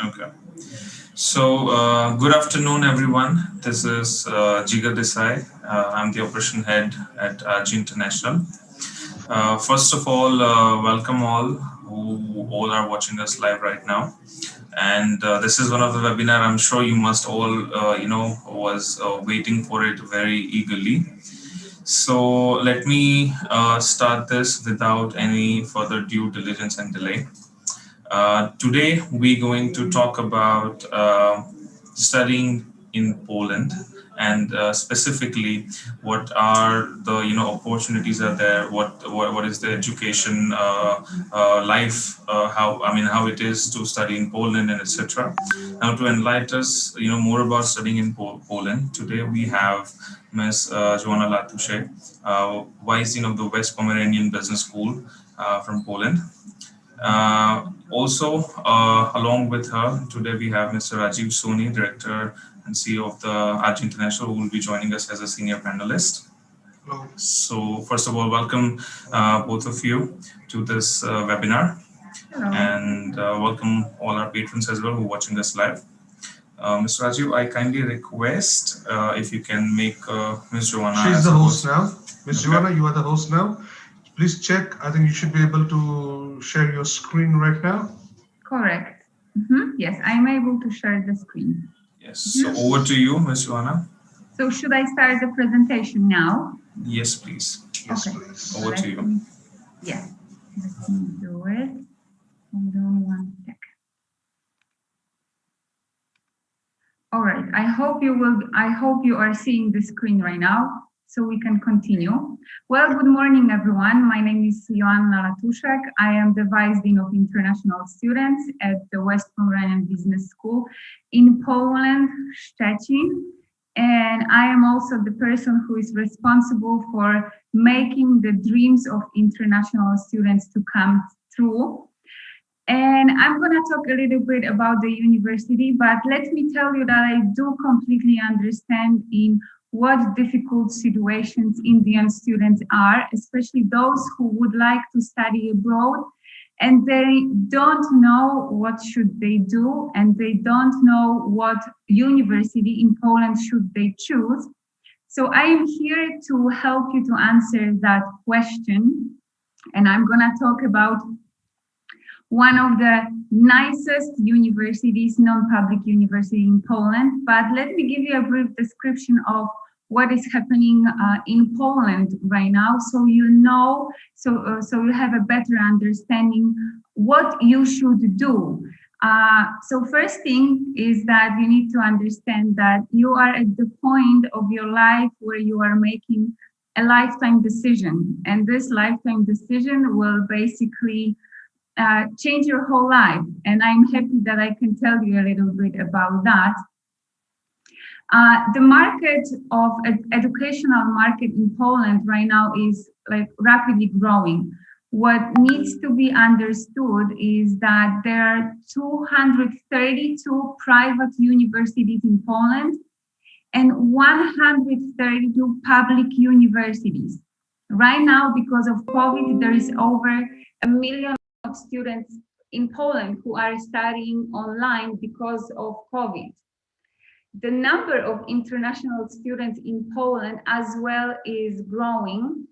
Okay. So, good afternoon, everyone. This is Jigar Desai. I'm the operation head at RG International. First of all, welcome all who all are watching us live right now. And this is one of the webinar I'm sure you must all, was waiting for it very eagerly. So let me start this without any further due diligence and delay. Today, we're going to talk about studying in Poland, and specifically, what are the opportunities are there? What is the education life? How it is to study in Poland and etc. Now, to enlighten us, more about studying in Poland. Today, we have Ms. Joanna Latusze, Vice Dean of the West Pomeranian Business School from Poland. Also, along with her, today we have Mr. Rajiv Soni, Director and CEO of the RG International, who will be joining us as a senior panelist. Hello. So, first of all, welcome both of you to this webinar. Hello. And welcome all our patrons as well who are watching us live. Mr. Rajiv, I kindly request if you can make Ms. Joanna. She's the host now. Ms. Joanna, you are the host now. Please check. I think you should be able to share your screen right now. Correct. Yes, I'm able to share the screen. Yes. So over to you, Ms. Joanna. So should I start the presentation now? Yes, please. Yes, Okay. please. Over to you. Yes. Let me do it. Hold on one second. All right. I hope you are seeing the screen right now, so we can continue. Well, good morning, everyone. My name is Joanna Latuszek. I am the Vice Dean of International Students at the West Pomeranian Business School in Poland, Szczecin. And I am also the person who is responsible for making the dreams of international students to come true. And I'm going to talk a little bit about the university, but let me tell you that I do completely understand in what difficult situations Indian students are, especially those who would like to study abroad and they don't know what should they do and they don't know what university in Poland should they choose. So I am here to help you to answer that question. And I'm going to talk about one of the nicest universities, non-public university in Poland. But let me give you a brief description of what is happening in Poland right now, so you know, so you have a better understanding what you should do. So first thing is that you need to understand that you are at the point of your life where you are making a lifetime decision, and this lifetime decision will basically change your whole life. And I'm happy that I can tell you a little bit about that. The market of educational market in Poland right now is like rapidly growing. What needs to be understood is that there are 232 private universities in Poland and 132 public universities. Right now, because of COVID, there is over 1 million of students in Poland who are studying online because of COVID. The number of international students in Poland as well is growing.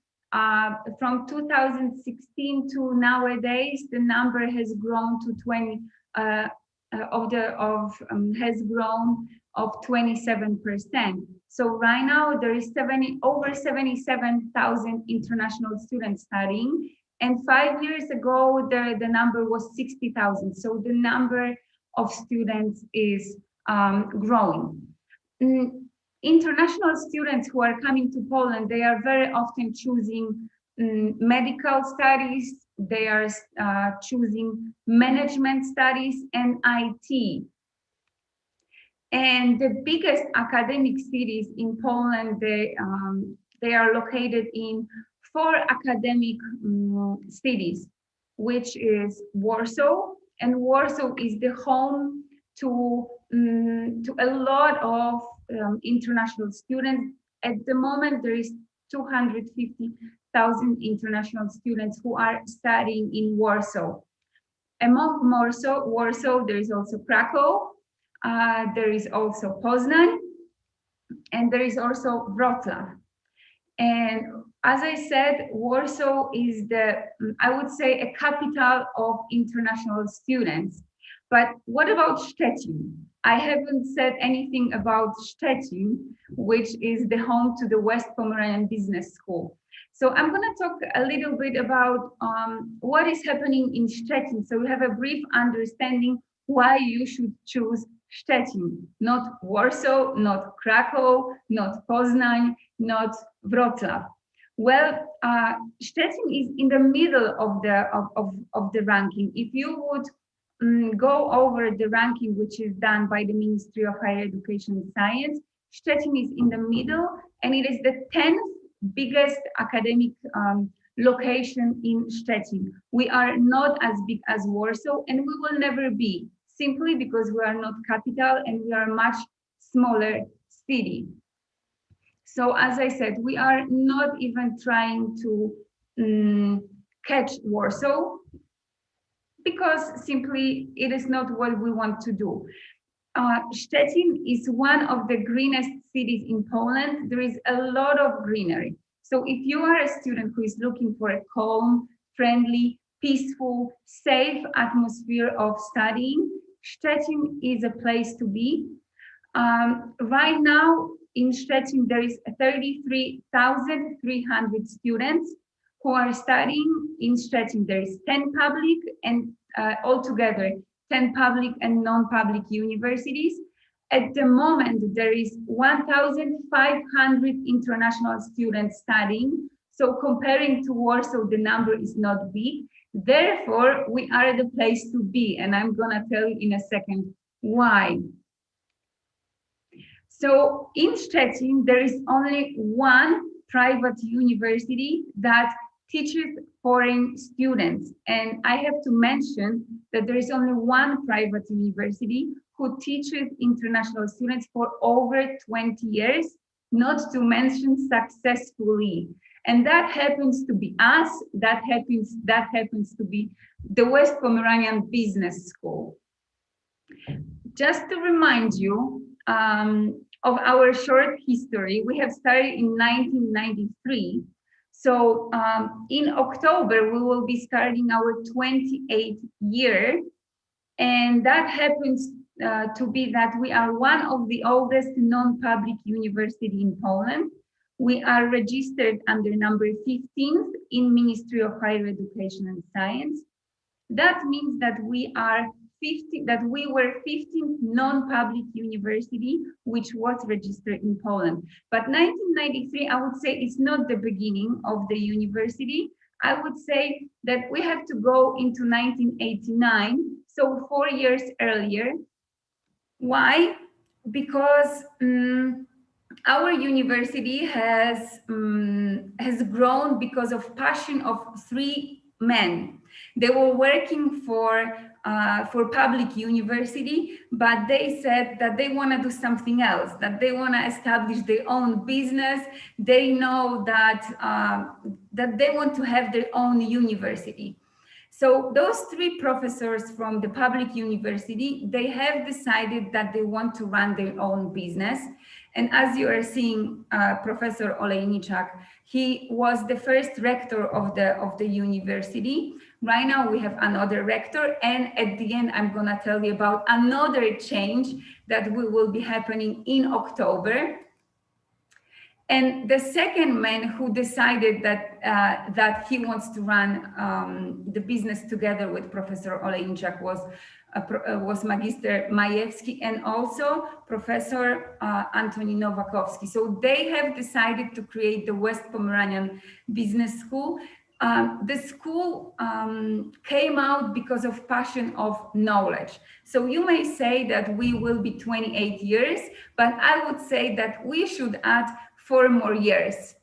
From 2016 to nowadays, the number has grown to 27%. So right now there is over 77,000 international students studying. And 5 years ago, the number was 60,000. So the number of students is growing. International students who are coming to Poland, they are very often choosing medical studies, they are choosing management studies and IT. And the biggest academic cities in Poland, they are located in 4 academic cities, which is Warsaw, and Warsaw is the home to a lot of international students. At the moment, there is 250,000 international students who are studying in Warsaw. Among Warsaw, there is also Krakow, there is also Poznań, and there is also Wrocław. And as I said, Warsaw is I would say, a capital of international students. But what about Szczecin? I haven't said anything about Szczecin, which is the home to the West Pomeranian Business School. So I'm going to talk a little bit about what is happening in Szczecin. So we have a brief understanding why you should choose Szczecin, not Warsaw, not Krakow, not Poznań, not Wrocław. Well, Szczecin is in the middle of the ranking. If you would go over the ranking, which is done by the Ministry of Higher Education and Science, Szczecin is in the middle, and it is the 10th biggest academic location in Szczecin. We are not as big as Warsaw, and we will never be, simply because we are not capital and we are a much smaller city. So as I said, we are not even trying to catch Warsaw, because simply it is not what we want to do. Szczecin is one of the greenest cities in Poland. There is a lot of greenery. So if you are a student who is looking for a calm, friendly, peaceful, safe atmosphere of studying, Szczecin is a place to be. Right now in Szczecin, there is 33,300 students who are studying in Szczecin. There is 10 public and altogether 10 public and non-public universities. At the moment, there is 1,500 international students studying. So comparing to Warsaw, the number is not big. Therefore, we are the place to be. And I'm gonna tell you in a second why. So in Szczecin, there is only one private university that teaches foreign students. And I have to mention that there is only one private university who teaches international students for over 20 years, not to mention successfully. And that happens to be us, that happens to be the West Pomeranian Business School. Just to remind you of our short history, we have started in 1993. So in October, we will be starting our 28th year. And that happens to be that we are one of the oldest non-public university in Poland. We are registered under number 15th in Ministry of Higher Education and Science. That means that we were 15th non-public university which was registered in Poland. But 1993, I would say, is not the beginning of the university. I would say that we have to go into 1989, so 4 years earlier. Why? Because our university has grown because of passion of 3 men. They were working for public university, but they said that they want to do something else, that they want to establish their own business. They know that that they want to have their own university. So those 3 professors from the public university, they have decided that they want to run their own business. And as you are seeing, Professor Olejniczak, he was the first rector of the university. Right now we have another rector, and at the end I'm gonna tell you about another change that will be happening in October. And the second man who decided that he wants to run the business together with Professor Olejniczak was Magister Majewski and also Professor Antoni Nowakowski. So they have decided to create the West Pomeranian Business School. The school came out because of passion of knowledge. So you may say that we will be 28 years, but I would say that we should add 4 more years.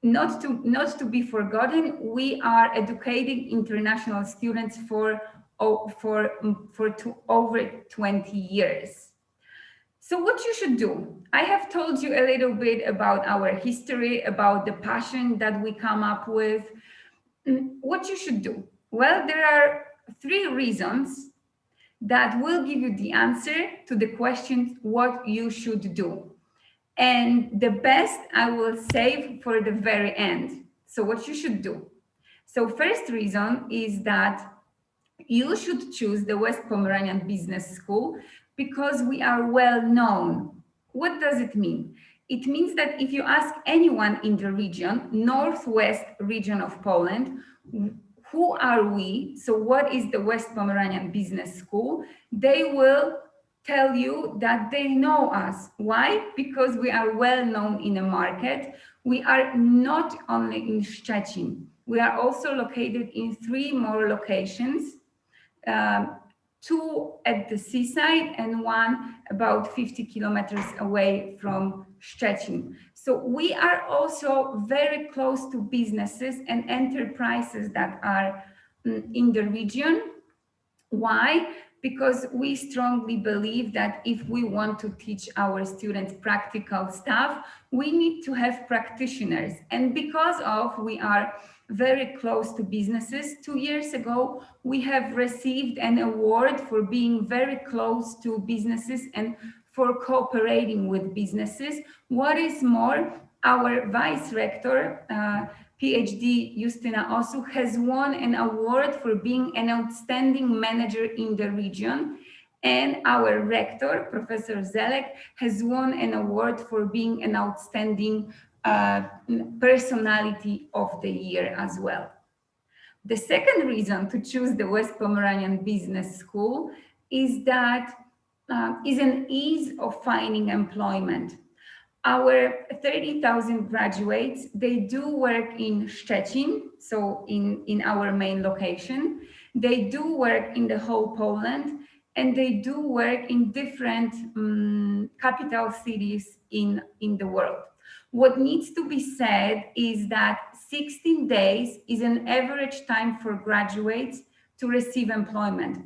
Not to be forgotten, we are educating international students for over 20 years. So what you should do, I have told you a little bit about our history, about the passion that we come up with. What you should do? Well, there are 3 reasons that will give you the answer to the question what you should do. And the best I will save for the very end. So what you should do. So first reason is that you should choose the West Pomeranian Business School because we are well known. What does it mean? It means that if you ask anyone in the region, northwest region of Poland, who are we? So what is the West Pomeranian Business School? They will tell you that they know us. Why? Because we are well known in the market. We are not only in Szczecin. We are also located in 3 more locations. 2 at the seaside and 1 about 50 kilometers away from Szczecin. So we are also very close to businesses and enterprises that are in the region. Why? Because we strongly believe that if we want to teach our students practical stuff, we need to have practitioners. And because of we are very close to businesses, 2 years ago, we have received an award for being very close to businesses and for cooperating with businesses. What is more, our vice rector, PhD Justyna Osu, has won an award for being an outstanding manager in the region. And our rector, Professor Zelek, has won an award for being an outstanding personality of the year as well. The second reason to choose the West Pomeranian Business School is that is an ease of finding employment. Our 30,000 graduates, they do work in Szczecin, so in our main location. They do work in the whole Poland, and they do work in different capital cities in the world. What needs to be said is that 16 days is an average time for graduates to receive employment.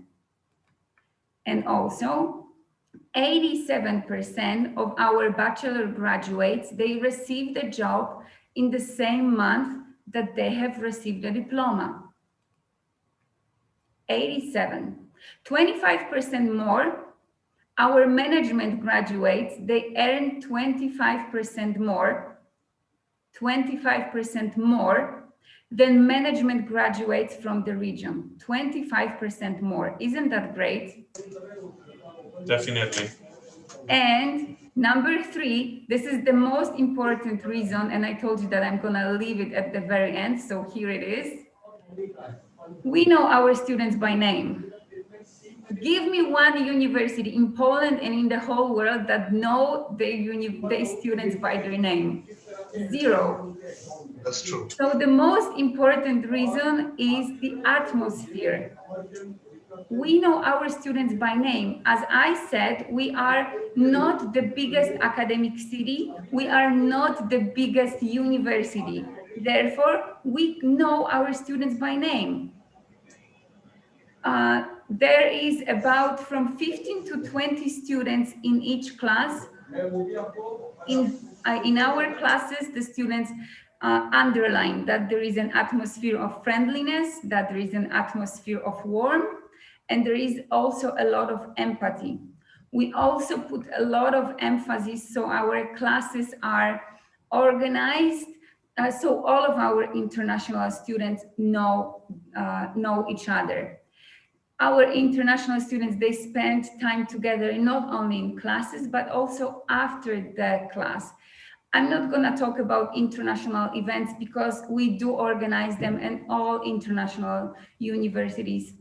And also, 87% of our bachelor graduates, they received a job in the same month that they have received a diploma. 87. 25% more, our management graduates, they earn 25% more, 25% more than management graduates from the region. 25% more. Isn't that great? Definitely. And number 3, this is the most important reason, and I told you that I'm gonna leave it at the very end, so here it is. We know our students by name. Give me one university in Poland and in the whole world that know their students by their name. 0. That's true. So the most important reason is the atmosphere. We know our students by name. As I said, we are not the biggest academic city. We are not the biggest university. Therefore, we know our students by name. There is about from 15 to 20 students in each class. In our classes, the students underline that there is an atmosphere of friendliness, that there is an atmosphere of warmth, and there is also a lot of empathy. We also put a lot of emphasis, so our classes are organized, so all of our international students know each other. Our international students, they spend time together not only in classes, but also after the class. I'm not going to talk about international events because we do organize them and all international universities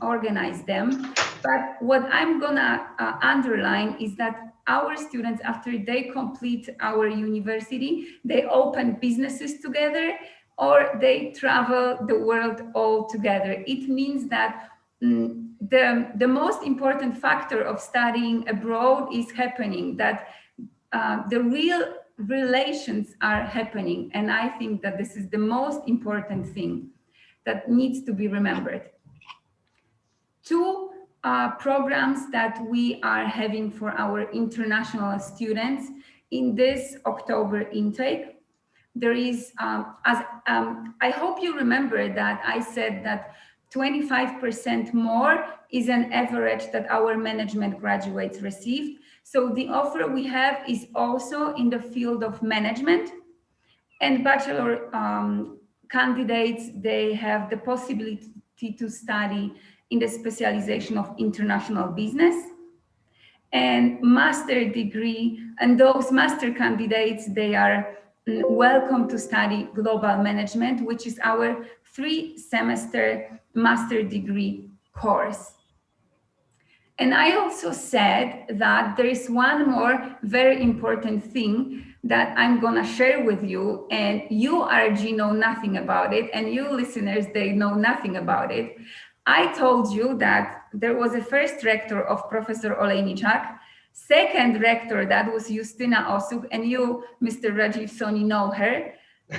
organize them. But what I'm going to underline is that our students, after they complete our university, they open businesses together or they travel the world all together. It means that the most important factor of studying abroad is happening, that the real relations are happening. And I think that this is the most important thing that needs to be remembered. To programs that we are having for our international students in this October intake. There is, I hope you remember that I said that 25% more is an average that our management graduates received. So the offer we have is also in the field of management, and bachelor candidates, they have the possibility to study in the specialization of international business and master degree. And those master candidates, they are welcome to study global management, which is our 3-semester master degree course. And I also said that there is one more very important thing that I'm gonna share with you, and you, RG, know nothing about it, and you listeners, they know nothing about it. I told you that there was a first rector of Professor Olejniczak, second rector, that was Justyna Osuk, and you, Mr. Rajiv Soni, know her.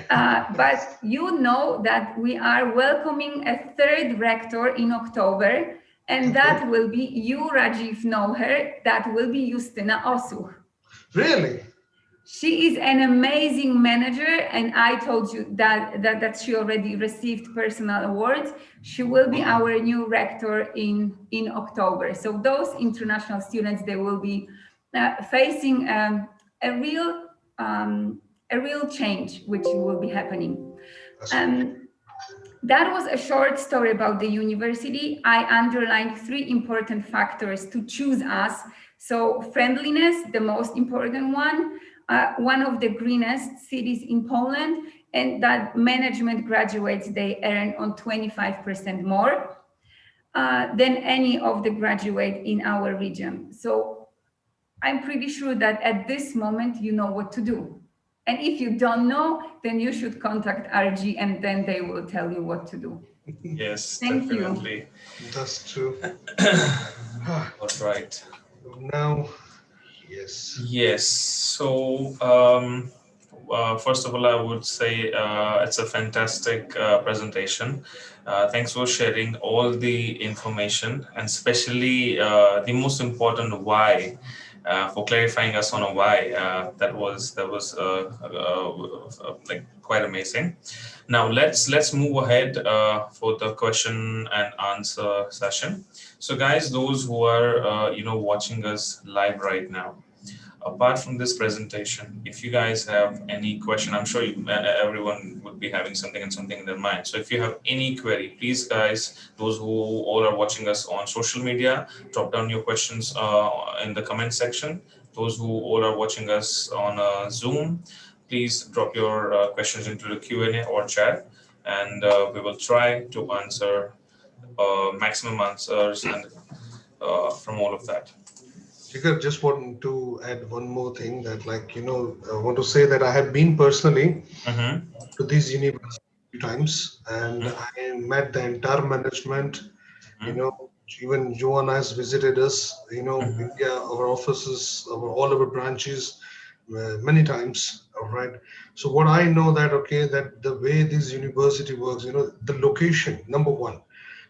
But you know that we are welcoming a third rector in October, and that will be, you, Rajiv, know her, that will be Justyna Osuk. Really? She is an amazing manager, and I told you that she already received personal awards. She will be our new rector in October. So those international students, they will be facing a real change, which will be happening. That was a short story about the university. I underlined 3 important factors to choose us. So friendliness, the most important one of the greenest cities in Poland, and that management graduates, they earn on 25% more than any of the graduate in our region. So I'm pretty sure that at this moment, you know what to do. And if you don't know, then you should contact RG, and then they will tell you what to do. Yes, Thank definitely. That's true. All right. Now, yes. Yes. So, first of all, I would say it's a fantastic presentation. Thanks for sharing all the information, and especially the most important why. For clarifying us on a why, that was like quite amazing. Now let's move ahead for the question and answer session. So, guys, those who are watching us live right now, apart from this presentation, if you guys have any question, I'm sure everyone would be having something in their mind. So if you have any query, please, guys, those who all are watching us on social media, drop down your questions in the comment section. Those who all are watching us on Zoom, please drop your questions into the Q&A or chat, and we will try to answer maximum answers and from all of that. Jigar, just want to add one more thing that, I want to say that I have been personally to these universities a few times, and I met the entire management. Even Joanna has visited us, India, our offices, all our branches, many times. All right. So what I know that, okay, that the way this university works, the location, number one,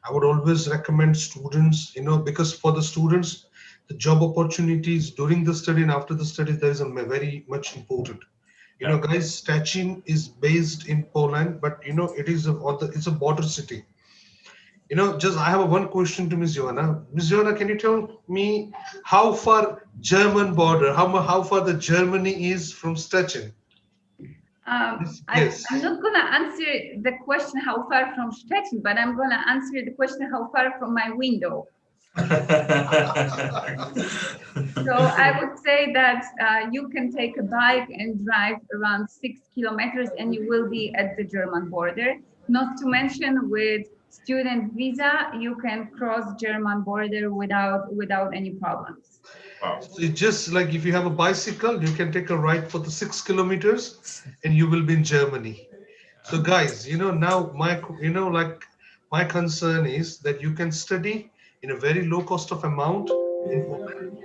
I would always recommend students, because for the students, the job opportunities during the study and after the study, there is a very much important. Guys, Szczecin is based in Poland, but it is it's a border city. Just I have one question to Ms. Joanna. Ms. Joanna, can you tell me how far German border, how far the Germany is from Szczecin? Yes. I'm not going to answer the question how far from Szczecin, but I'm going to answer the question how far from my window. So I would say that you can take a bike and drive around 6 kilometers and you will be at the German border. Not to mention with student visa, you can cross German border without any problems. Wow. So it's just like if you have a bicycle, you can take a ride for the 6 kilometers and you will be in Germany. So guys, now my concern is that you can study in a very low cost of amount in Poland.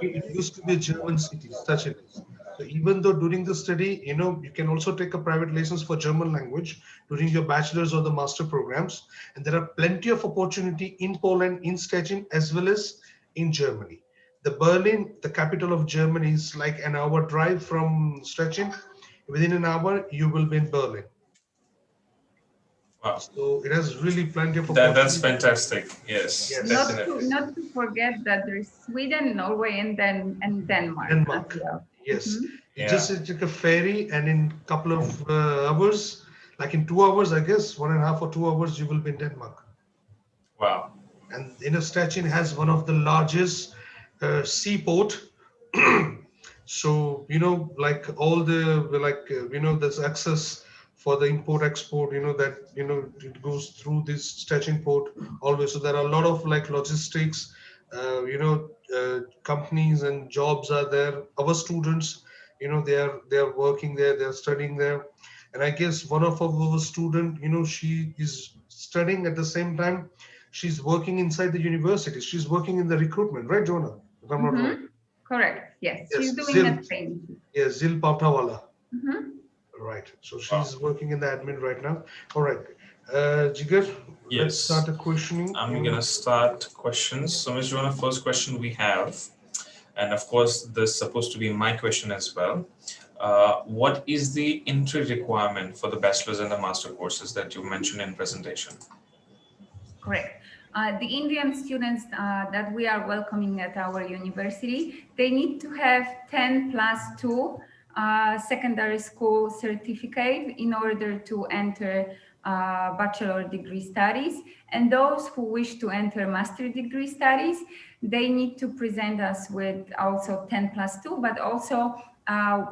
It used to be a German city, such it is. So even though during the study, you can also take a private license for German language during your bachelor's or the master programs. And there are plenty of opportunity in Poland, in Szczecin, as well as in Germany. The Berlin, the capital of Germany, is like an hour drive from Szczecin. Within an hour, you will be in Berlin. Wow. So it has really plenty of That's opportunity. fantastic. Yes, Yes. definitely. Not to forget that there's Sweden, Norway, and Denmark as Denmark. well. Yes. Mhm. You Yeah. just take a ferry, and in a couple of hours, like in 2 hours, I guess, 1.5 or 2 hours, you will be in Denmark. Wow. And Stettin has one of the largest seaport. So like all the there's access for the import export. That it goes through this Stettin port always. So there are a lot of like logistics. Companies and jobs are there. Our students, they are working there. They are studying there. And I guess one of our student, she is studying at the same time she's working inside the university. She's working in the recruitment, right, Jonah? If I'm not wrong. Correct. Yes, she's Yes, doing Zil. a training. Yes, Zil Pautawala. Mhm. Right. So Wow. she's working in the admin right now. All right. Jigar, let's start Yes. the questioning. I'm gonna start questions. So, Ms. Joanna, first question we have, and of course, this is supposed to be my question as well. What is the entry requirement for the bachelor's and the master courses that you mentioned in presentation? Correct. The Indian students that we are welcoming at our university, they need to have 10+2 secondary school certificate in order to enter bachelor degree studies. And those who wish to enter master degree studies, they need to present us with also 10+2, but also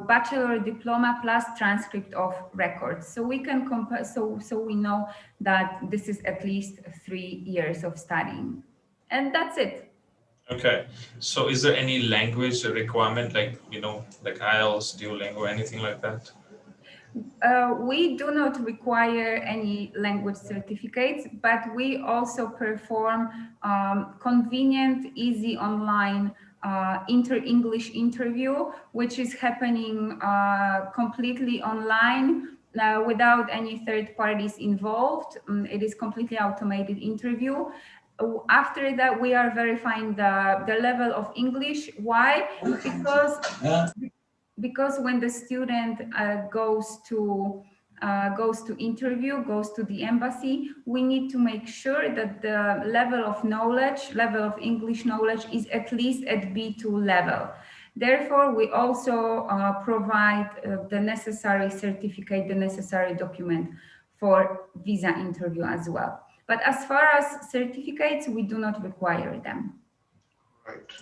bachelor diploma plus transcript of records. So we can compare, so we know that this is at least 3 years of studying. And that's it. Okay. So, is there any language requirement, like like IELTS, Duolingo, anything like that? We do not require any language certificates, but we also perform convenient, easy online English interview, which is happening completely online without any third parties involved. It is completely automated interview. After that, we are verifying the level of English. Why? Because when the student goes to interview, goes to the embassy, we need to make sure that the level of English knowledge is at least at B2 level. Therefore, we also provide the necessary certificate, the necessary document for visa interview as well. But as far as certificates, we do not require them. Right.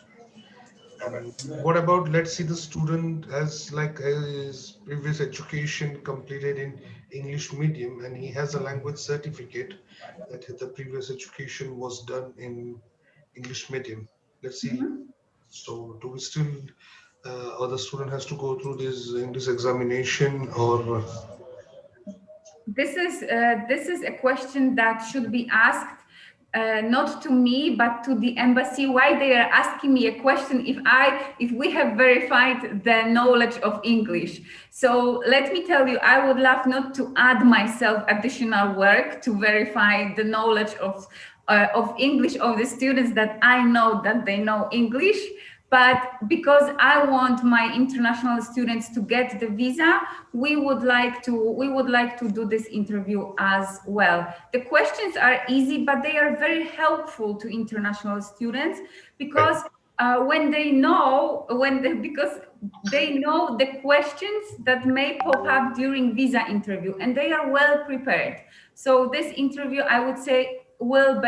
And what about, let's see, the student has like his previous education completed in English medium and he has a language certificate that the previous education was done in English medium. Let's see. Mhm. So do we still, or the student has to go through this English examination or? This is a question that should be asked not to me but to the embassy. Why they are asking me a question if we have verified the knowledge of English? So let me tell you, I would love not to add myself additional work to verify the knowledge of English of the students that I know that they know English. But because I want my international students to get the visa, we would like to do this interview as well. The questions are easy, but they are very helpful to international students because because they know the questions that may pop up during visa interview, and they are well prepared. So this interview, I would say, will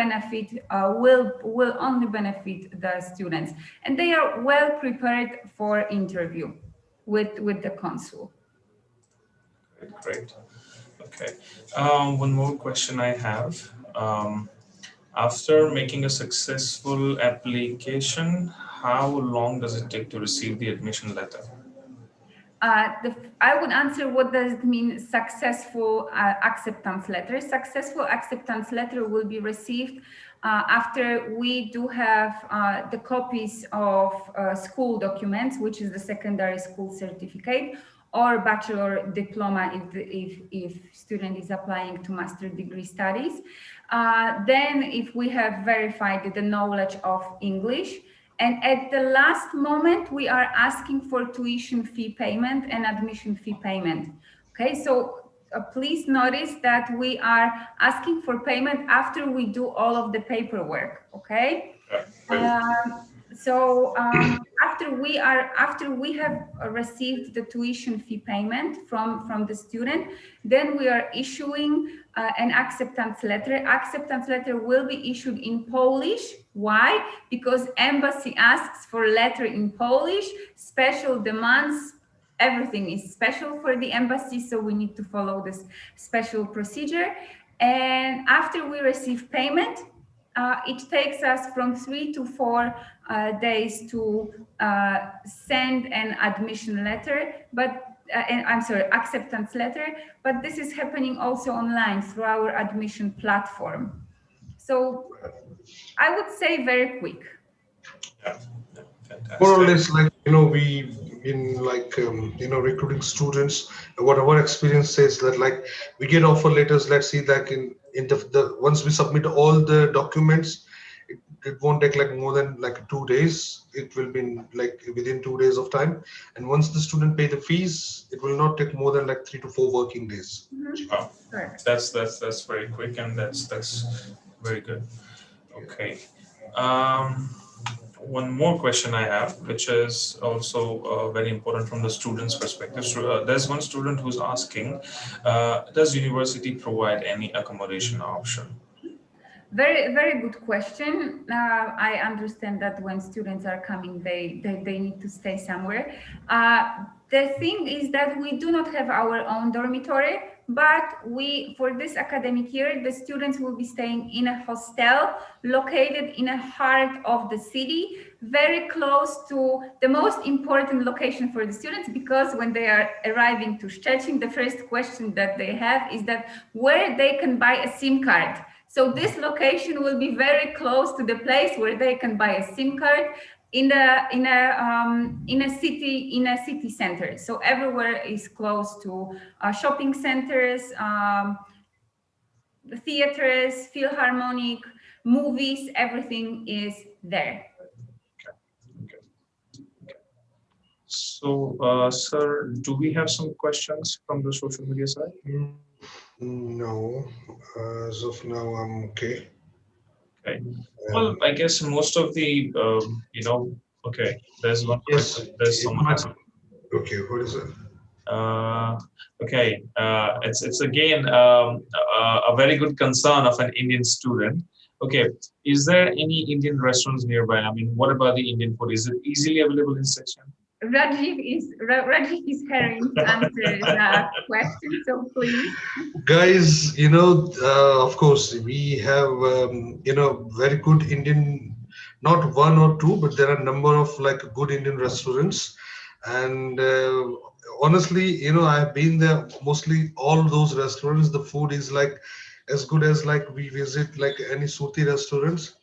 only benefit the students, and they are well prepared for interview with the consul. Great. Okay. One more question I have. After making a successful application, how long does it take to receive the admission letter? I would answer, what does it mean, successful acceptance letter? Successful acceptance letter will be received After we do have the copies of school documents, which is the secondary school certificate, or bachelor diploma if student is applying to master degree studies. Then if we have verified the knowledge of English, and at the last moment, we are asking for tuition fee payment and admission fee payment. Okay, so please notice that we are asking for payment after we do all of the paperwork. Okay. After we have received the tuition fee payment from the student, then we are issuing an acceptance letter. Acceptance letter will be issued in Polish. Why? Because embassy asks for letter in Polish, special demands. Everything is special for the embassy, so we need to follow this special procedure. And after we receive payment, it takes us from 3 to 4 days to send an admission letter, but I'm sorry, acceptance letter, but this is happening also online through our admission platform. So I would say very quick. Yeah, fantastic. More or less, like, we in like recruiting students. What our experience says that, like, we get offer letters. Let's see, like in the once we submit all the documents, it won't take like more than like 2 days. It will be like within 2 days of time. And once the student pay the fees, it will not take more than like 3 to 4 working days. Wow, that's very quick, and that's very good. Okay. One more question I have, which is also very important from the student's perspective. So, there's one student who's asking, does university provide any accommodation option? Very, very good question. I understand that when students are coming, they need to stay somewhere. The thing is that we do not have our own dormitory, but for this academic year, the students will be staying in a hostel located in the heart of the city, very close to the most important location for the students, because when they are arriving to Szczecin, the first question that they have is that where they can buy a SIM card. So this location will be very close to the place where they can buy a SIM card in a city center. So everywhere is close to shopping centers, theaters, philharmonic, movies. Everything is there. Okay. So, sir, do we have some questions from the social media side? No, as of now, I'm okay. Okay. Well, I guess most of the, okay, there's one Yes, question. There's someone asking. Okay, what is it? Okay, it's again a very good concern of an Indian student. Okay, is there any Indian restaurants nearby? I mean, what about the Indian food? Is it easily available in Section? Rajiv is hurrying to answer that question, so please. Guys, of course, we have, very good Indian, not one or two, but there are a number of like good Indian restaurants. And honestly, I have been there, mostly all those restaurants. The food is like as good as like we visit like any Suti restaurants,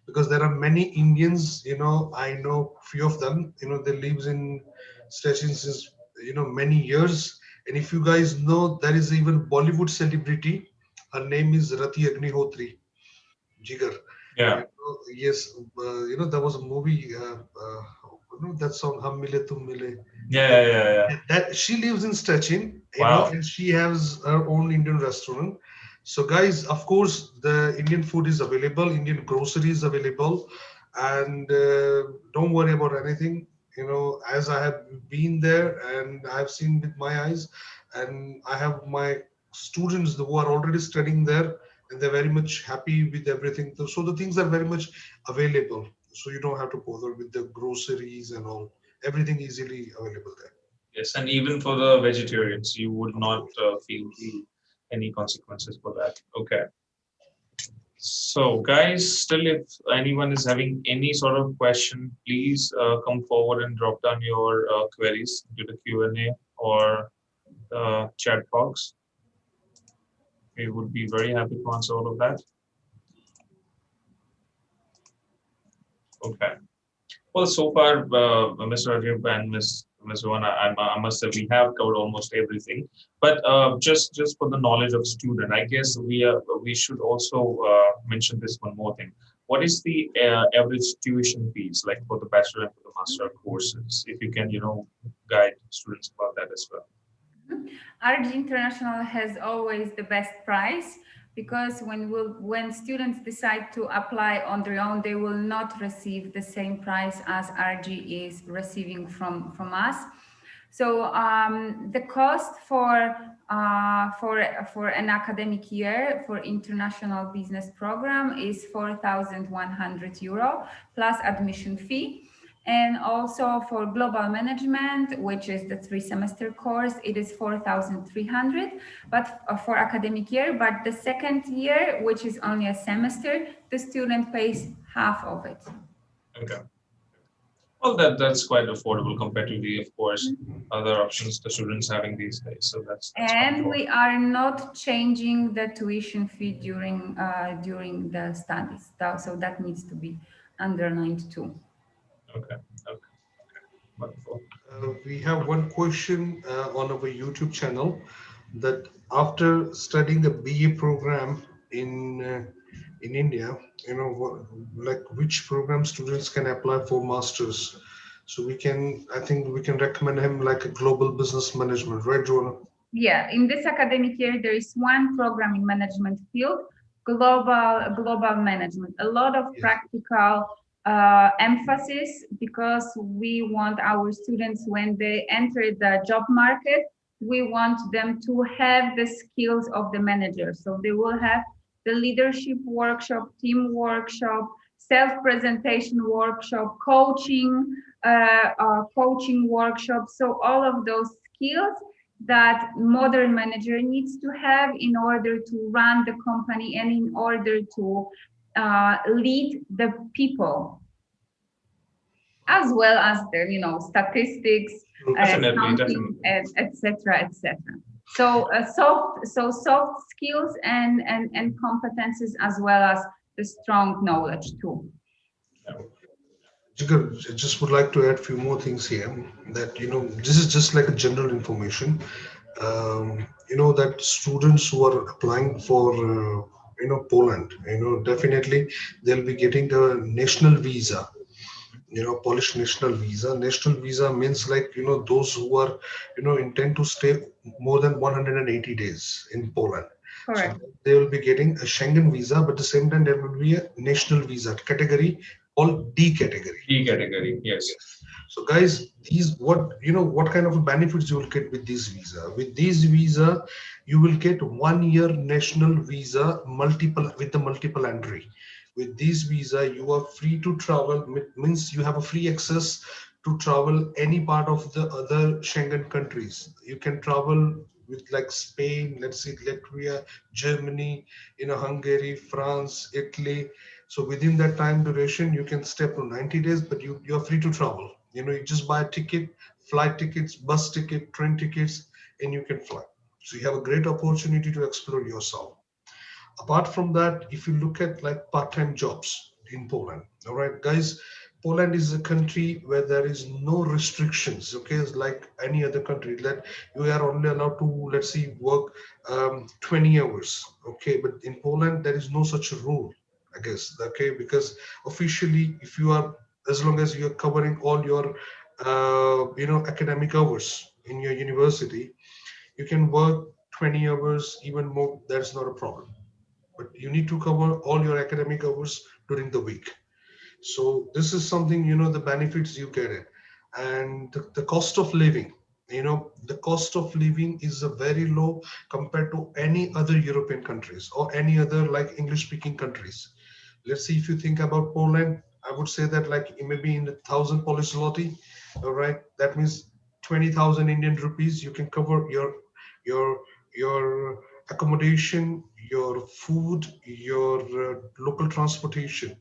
because there are many Indians, I know few of them, they lives in Station since, many years. And if you guys know, there is even Bollywood celebrity. Her name is Rati Agnihotri, Jigar. Yeah. Yes, there was a movie, that song Hum Mile Tum Mile. Yeah. That she lives in Stettin, Wow. and she has her own Indian restaurant. So, guys, of course, the Indian food is available, Indian groceries available, and don't worry about anything. As I have been there and I have seen with my eyes, and I have my students who are already studying there, and they're very much happy with everything. So the things are very much available. So you don't have to bother with the groceries and all. Everything easily available there. Yes, and even for the vegetarians, you would not feel any consequences for that. Okay. So, guys, still, if anyone is having any sort of question, please come forward and drop down your queries into the Q&A or the chat box. We would be very happy to answer all of that. Okay. Well, so far, Mr. Rajiv and Ms. Rohan, I must say we have covered almost everything. But just for the knowledge of student, I guess we should also mention this one more thing. What is the average tuition fees like for the bachelor and for the master courses? If you can, guide students about that as well. RG International has always the best price because when students decide to apply on their own, they will not receive the same price as RG is receiving from us. So the cost for an academic year for international business program is 4,100 euro plus admission fee. And also for global management, which is the 3-semester course, it is 4,300, but for academic year. But the second year, which is only a semester, the student pays half of it. Okay. Well, that's quite affordable compared to the, of course, other options the students having these days. So that's and we are not changing the tuition fee during the studies. So that needs to be underlined too. Okay. Okay. Wonderful. We have one question on our YouTube channel that after studying a BA program in India, like which program students can apply for masters. So I think we can recommend him like a global business management, right, Joanna? Yeah, in this academic year, there is one program in management field, global management. A lot of practical emphasis because we want our students when they enter the job market, we want them to have the skills of the manager. So they will have the leadership workshop, team workshop, self-presentation workshop, coaching workshop. So all of those skills that modern manager needs to have in order to run the company and in order to lead the people, as well as the statistics, accounting, etc., etc. So soft skills and competences as well as the strong knowledge too. Jigar, I just would like to add a few more things here that, this is just like a general information. That students who are applying for, Poland, definitely they'll be getting the national visa, Polish national visa. National visa means like, those who are, intend to stay more than 180 days in Poland. Correct. So they will be getting a Schengen visa, but at the same time there will be a national visa category called D category. D category, yes. So guys, these what kind of benefits you will get with this visa? With this visa, you will get 1 year national visa with the multiple entry. With this visa, you are free to travel. Means you have a free access to travel any part of the other Schengen countries. You can travel with like Spain, let's say Latvia, Germany, Hungary, France, Italy. So within that time duration, you can stay for 90 days, but you're free to travel. You just buy a ticket, flight tickets, bus ticket, train tickets, and you can fly. So you have a great opportunity to explore yourself. Apart from that, if you look at like part-time jobs in Poland, all right, guys, Poland is a country where there is no restrictions. Okay, it's like any other country that you are only allowed to, let's say, work 20 hours. Okay, but in Poland there is no such rule, I guess. Okay, because officially, if you are, as long as you are covering all your, academic hours in your university, you can work 20 hours, even more. That's not a problem, but you need to cover all your academic hours during the week. So this is something, the benefits you get it. And the cost of living, the cost of living is a very low compared to any other European countries or any other like English speaking countries. Let's see, if you think about Poland, I would say that like maybe in 1,000 Polish zloty, all right, that means 20,000 Indian rupees. You can cover your your accommodation, your food, your local transportation.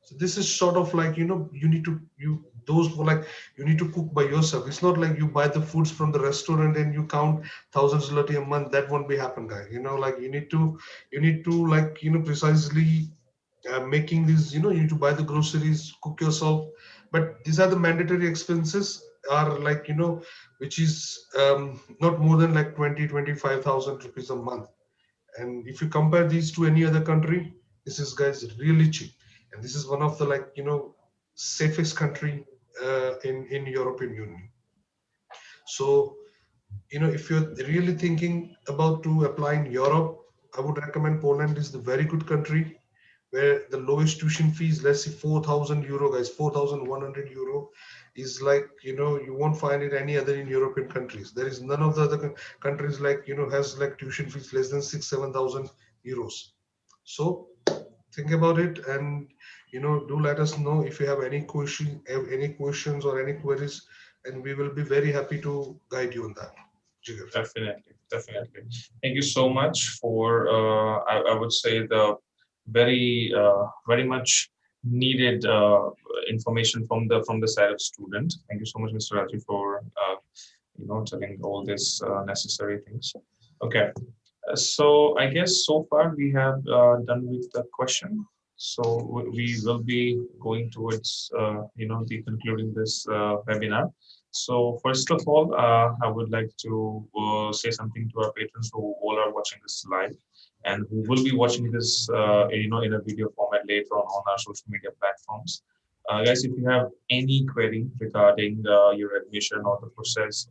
So this is sort of like, you need to you those who like you need to cook by yourself. It's not like you buy the foods from the restaurant and you count thousands zloty a month. That won't be happen, guy. Like you need to like precisely making these, you need to buy the groceries, cook yourself, but these are the mandatory expenses are like, which is not more than like 25,000 rupees a month. And if you compare these to any other country, this is, guys, really cheap. And this is one of the, like, safest country in European Union. So, if you're really thinking about to apply in Europe, I would recommend Poland is the very good country where the lowest tuition fees, let's say 4,000 euro, guys, 4,100 euro is like, you won't find it any other in European countries. There is none of the other countries like, has like tuition fees less than 7,000 euros. So think about it, and do let us know if you have any questions or any queries, and we will be very happy to guide you on that. Jigar. Definitely, definitely. Thank you so much for, I would say, the very much needed information from the side of student. Thank you so much, Mr. Raji, for telling all these necessary things. Okay, so I guess so far we have done with the question. So we will be going towards the concluding this webinar. So first of all, I would like to say something to our patrons who all are watching this live and who will be watching this in a video format later on our social media platforms. Guys, if you have any query regarding your admission or the process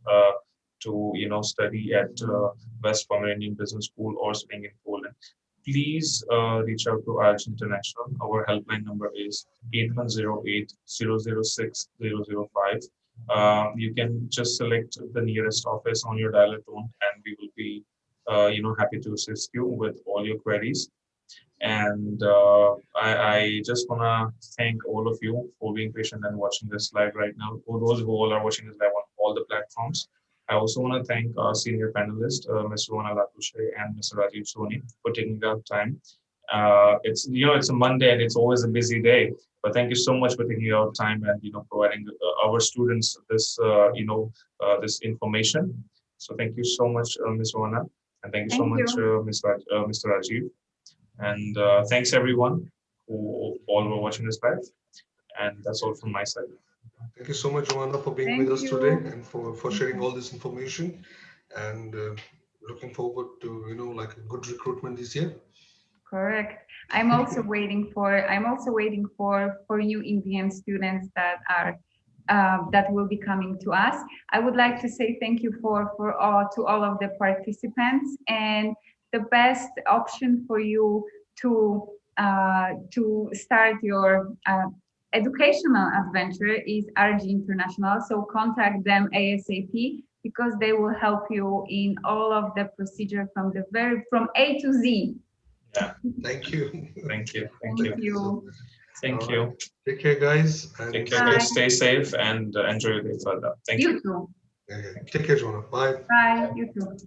to study at West Pomeranian Business School or studying in Poland, please reach out to Arch International. Our helpline number is 8108-006-005. You can just select the nearest office on your dialer tone, and we will be happy to assist you with all your queries. And I just want to thank all of you for being patient and watching this live right now. For those who all are watching this live on all the platforms, I also want to thank our senior panelists, Ms. Rona Latushe and Mr. Rajiv Soni, for taking out time. It's a Monday and it's always a busy day, but thank you so much for taking out time and providing our students this this information. So thank you so much, Ms. Rona, and thank you so much, Mr. Rajiv. And thanks everyone who all were watching this live. And that's all from my side. Thank you so much, Joanna, for being with us today and for sharing all this information. And looking forward to like a good recruitment this year. Correct. I'm also waiting for new Indian students that are that will be coming to us. I would like to say thank you to all of the participants, and the best option for you to start your educational adventure is RG International. So contact them ASAP, because they will help you in all of the procedure from A to Z. Yeah. Thank you. Thank you. Thank you. Thank you. Take care, guys. And take care, guys. Stay safe and enjoy your day further. Thank you. You too. Take care, Jonah. Bye. Bye. You too.